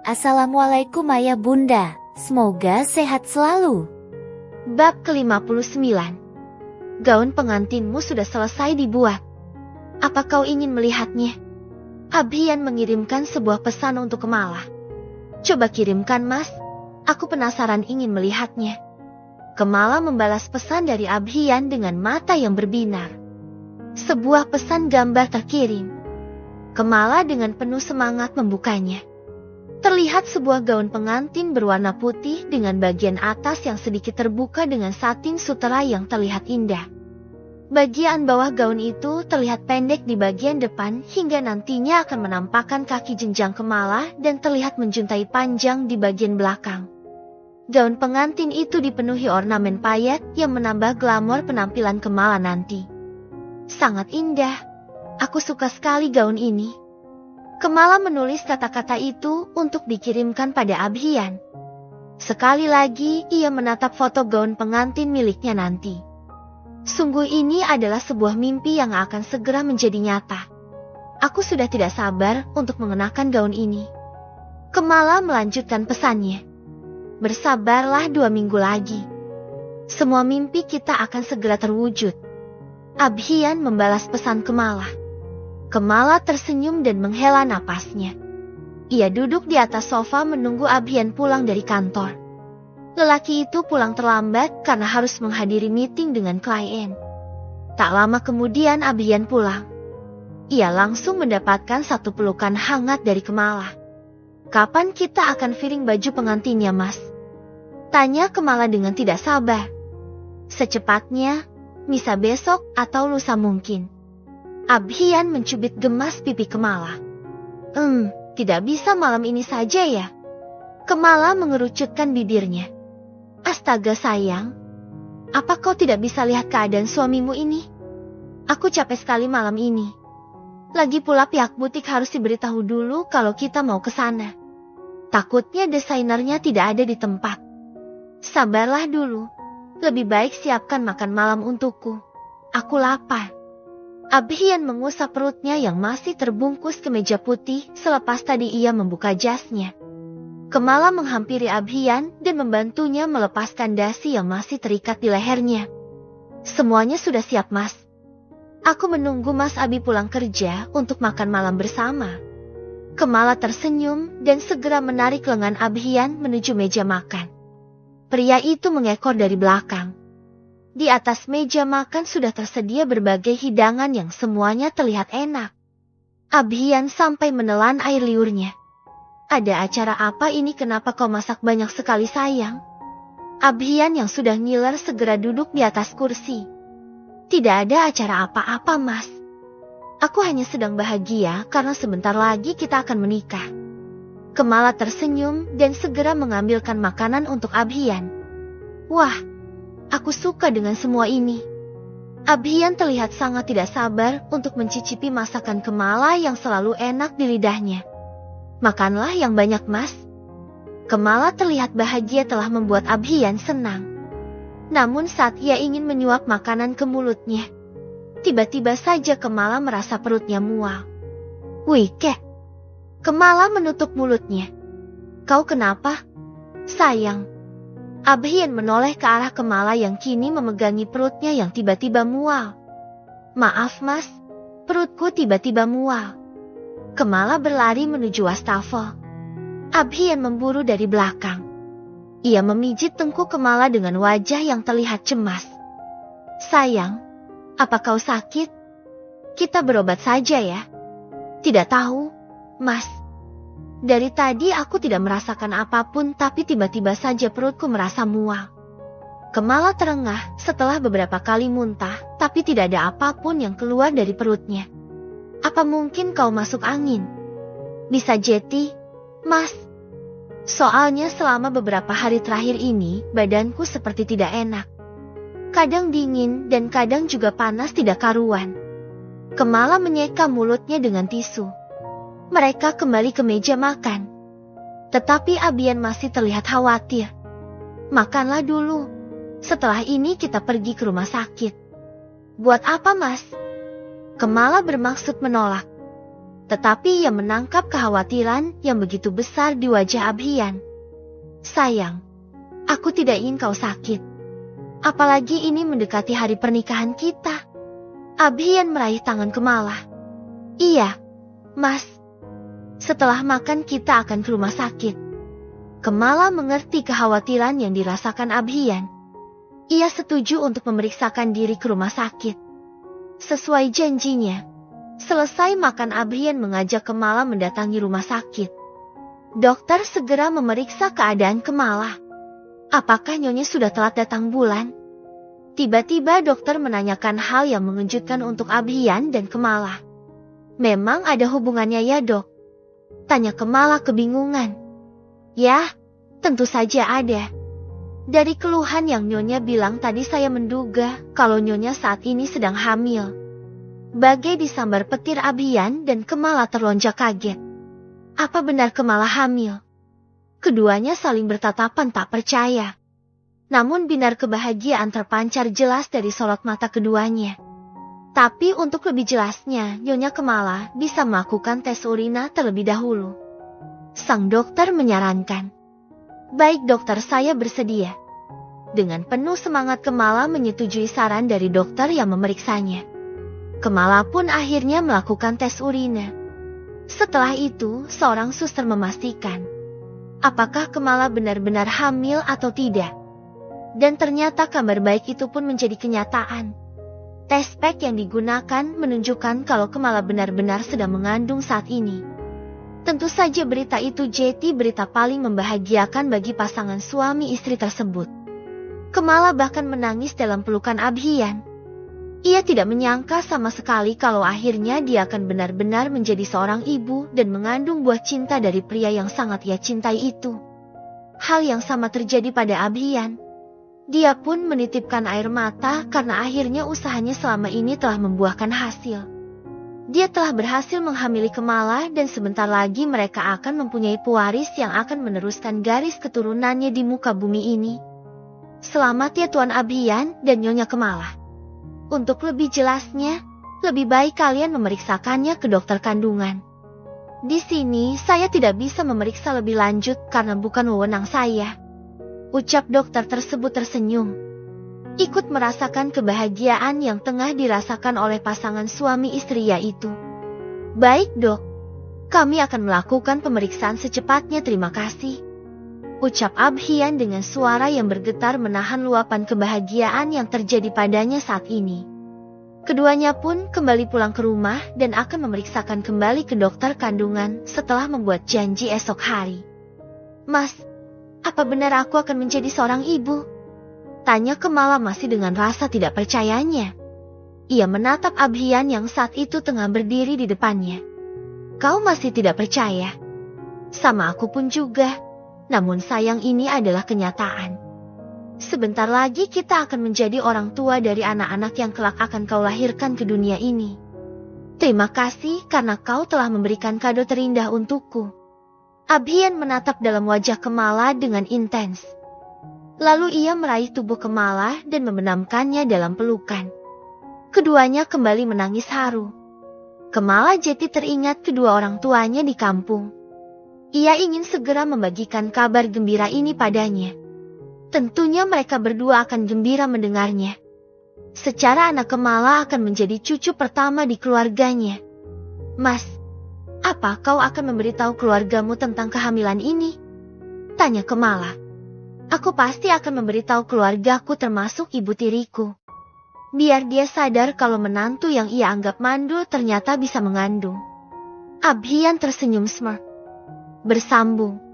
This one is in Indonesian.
Assalamualaikum ayah bunda, semoga sehat selalu. Bab ke-59. Gaun pengantinmu sudah selesai dibuat. Apa kau ingin melihatnya? Abhian mengirimkan sebuah pesan untuk Kemala. Coba kirimkan mas, aku penasaran ingin melihatnya. Kemala membalas pesan dari Abhian dengan mata yang berbinar. Sebuah pesan gambar terkirim. Kemala dengan penuh semangat membukanya. Terlihat sebuah gaun pengantin berwarna putih dengan bagian atas yang sedikit terbuka dengan satin sutera yang terlihat indah. Bagian bawah gaun itu terlihat pendek di bagian depan hingga nantinya akan menampakkan kaki jenjang Kemala dan terlihat menjuntai panjang di bagian belakang. Gaun pengantin itu dipenuhi ornamen payet yang menambah glamor penampilan Kemala nanti. Sangat indah. Aku suka sekali gaun ini. Kemala menulis kata-kata itu untuk dikirimkan pada Abhian. Sekali lagi ia menatap foto gaun pengantin miliknya nanti. Sungguh ini adalah sebuah mimpi yang akan segera menjadi nyata. Aku sudah tidak sabar untuk mengenakan gaun ini. Kemala melanjutkan pesannya. Bersabarlah 2 minggu lagi. Semua mimpi kita akan segera terwujud. Abhian membalas pesan Kemala. Kemala tersenyum dan menghela napasnya. Ia duduk di atas sofa menunggu Abhian pulang dari kantor. Lelaki itu pulang terlambat karena harus menghadiri meeting dengan klien. Tak lama kemudian Abhian pulang. Ia langsung mendapatkan satu pelukan hangat dari Kemala. Kapan kita akan fitting baju pengantinnya mas? Tanya Kemala dengan tidak sabar. Secepatnya, misa besok atau lusa mungkin. Abhian mencubit gemas pipi Kemala. Tidak bisa malam ini saja ya? Kemala mengerucutkan bibirnya. Astaga sayang, apa kau tidak bisa lihat keadaan suamimu ini? Aku capek sekali malam ini. Lagi pula pihak butik harus diberitahu dulu kalau kita mau ke sana. Takutnya desainernya tidak ada di tempat. Sabarlah dulu, lebih baik siapkan makan malam untukku. Aku lapar. Abhian mengusap perutnya yang masih terbungkus kemeja putih selepas tadi ia membuka jasnya. Kemala menghampiri Abhian dan membantunya melepaskan dasi yang masih terikat di lehernya. Semuanya sudah siap mas. Aku menunggu mas Abi pulang kerja untuk makan malam bersama. Kemala tersenyum dan segera menarik lengan Abhian menuju meja makan. Pria itu mengekor dari belakang. Di atas meja makan sudah tersedia berbagai hidangan yang semuanya terlihat enak. Abhian sampai menelan air liurnya. Ada acara apa ini, kenapa kau masak banyak sekali sayang? Abhian yang sudah ngiler segera duduk di atas kursi. Tidak ada acara apa-apa mas. Aku hanya sedang bahagia karena sebentar lagi kita akan menikah. Kemala tersenyum dan segera mengambilkan makanan untuk Abhian. Wah, aku suka dengan semua ini. Abhian terlihat sangat tidak sabar untuk mencicipi masakan Kemala yang selalu enak di lidahnya. Makanlah yang banyak mas. Kemala terlihat bahagia telah membuat Abhian senang. Namun saat ia ingin menyuap makanan ke mulutnya, tiba-tiba saja Kemala merasa perutnya mual. Wih kek. Kemala menutup mulutnya. Kau kenapa? Sayang. Abhian menoleh ke arah Kemala yang kini memegangi perutnya yang tiba-tiba mual. Maaf mas, perutku tiba-tiba mual. Kemala berlari menuju wastafel. Abhian memburu dari belakang. Ia memijit tengkuk Kemala dengan wajah yang terlihat cemas. Sayang, apa kau sakit? Kita berobat saja ya. Tidak tahu, mas. Dari tadi aku tidak merasakan apapun tapi tiba-tiba saja perutku merasa mual. Kemala terengah setelah beberapa kali muntah tapi tidak ada apapun yang keluar dari perutnya. Apa mungkin kau masuk angin? Bisa jadi, mas. Soalnya selama beberapa hari terakhir ini badanku seperti tidak enak. Kadang dingin dan kadang juga panas tidak karuan. Kemala menyeka mulutnya dengan tisu. Mereka kembali ke meja makan. Tetapi Abhian masih terlihat khawatir. Makanlah dulu. Setelah ini kita pergi ke rumah sakit. Buat apa mas? Kemala bermaksud menolak. Tetapi ia menangkap kekhawatiran yang begitu besar di wajah Abhian. Sayang, aku tidak ingin kau sakit. Apalagi ini mendekati hari pernikahan kita. Abhian meraih tangan Kamala. Iya, Mas. Setelah makan kita akan ke rumah sakit. Kamala mengerti kekhawatiran yang dirasakan Abhian. Ia setuju untuk memeriksakan diri ke rumah sakit. Sesuai janjinya, selesai makan Abhian mengajak Kamala mendatangi rumah sakit. Dokter segera memeriksa keadaan Kamala. Apakah nyonya sudah telat datang bulan? Tiba-tiba dokter menanyakan hal yang mengejutkan untuk Abhian dan Kamala. Memang ada hubungannya ya dok? Tanya Kamala kebingungan. Ya, tentu saja ada. Dari keluhan yang nyonya bilang tadi saya menduga kalau nyonya saat ini sedang hamil. Bagai disambar petir Abhian dan Kamala terlonjak kaget. Apa benar Kamala hamil? Keduanya saling bertatapan tak percaya. Namun binar kebahagiaan terpancar jelas dari sorot mata keduanya. Tapi untuk lebih jelasnya, Nyonya Kamala bisa melakukan tes urina terlebih dahulu. Sang dokter menyarankan. Baik dokter, saya bersedia. Dengan penuh semangat Kamala menyetujui saran dari dokter yang memeriksanya. Kamala pun akhirnya melakukan tes urina. Setelah itu, seorang suster memastikan apakah Kamala benar-benar hamil atau tidak. Dan ternyata kabar baik itu pun menjadi kenyataan. Tes pack yang digunakan menunjukkan kalau Kamala benar-benar sedang mengandung saat ini. Tentu saja berita itu jadi berita paling membahagiakan bagi pasangan suami istri tersebut. Kamala bahkan menangis dalam pelukan Abhian. Ia tidak menyangka sama sekali kalau akhirnya dia akan benar-benar menjadi seorang ibu dan mengandung buah cinta dari pria yang sangat ia cintai itu. Hal yang sama terjadi pada Abhian. Dia pun menitipkan air mata karena akhirnya usahanya selama ini telah membuahkan hasil. Dia telah berhasil menghamili Kamala dan sebentar lagi mereka akan mempunyai pewaris yang akan meneruskan garis keturunannya di muka bumi ini. Selamat ya Tuan Abhian dan Nyonya Kamala. Untuk lebih jelasnya, lebih baik kalian memeriksakannya ke dokter kandungan. Di sini saya tidak bisa memeriksa lebih lanjut karena bukan wewenang saya. Ucap dokter tersebut tersenyum. Ikut merasakan kebahagiaan yang tengah dirasakan oleh pasangan suami istri yaitu. Baik dok, kami akan melakukan pemeriksaan secepatnya, terima kasih. Ucap Abhian dengan suara yang bergetar menahan luapan kebahagiaan yang terjadi padanya saat ini. Keduanya pun kembali pulang ke rumah dan akan memeriksakan kembali ke dokter kandungan setelah membuat janji esok hari. Mas, apa benar aku akan menjadi seorang ibu? Tanya Kamala masih dengan rasa tidak percayanya. Ia menatap Abhian yang saat itu tengah berdiri di depannya. Kau masih tidak percaya? Sama aku pun juga. Namun sayang ini adalah kenyataan. Sebentar lagi kita akan menjadi orang tua dari anak-anak yang kelak akan kau lahirkan ke dunia ini. Terima kasih karena kau telah memberikan kado terindah untukku. Abhian menatap dalam wajah Kamala dengan intens. Lalu ia meraih tubuh Kamala dan membenamkannya dalam pelukan. Keduanya kembali menangis haru. Kamala jadi teringat kedua orang tuanya di kampung. Ia ingin segera membagikan kabar gembira ini padanya. Tentunya mereka berdua akan gembira mendengarnya. Secara anak Kamala akan menjadi cucu pertama di keluarganya. Mas, apa kau akan memberitahu keluargamu tentang kehamilan ini? Tanya Kamala. Aku pasti akan memberitahu keluargaku termasuk ibu tiriku. Biar dia sadar kalau menantu yang ia anggap mandul ternyata bisa mengandung. Abhian tersenyum smirk. Bersambung.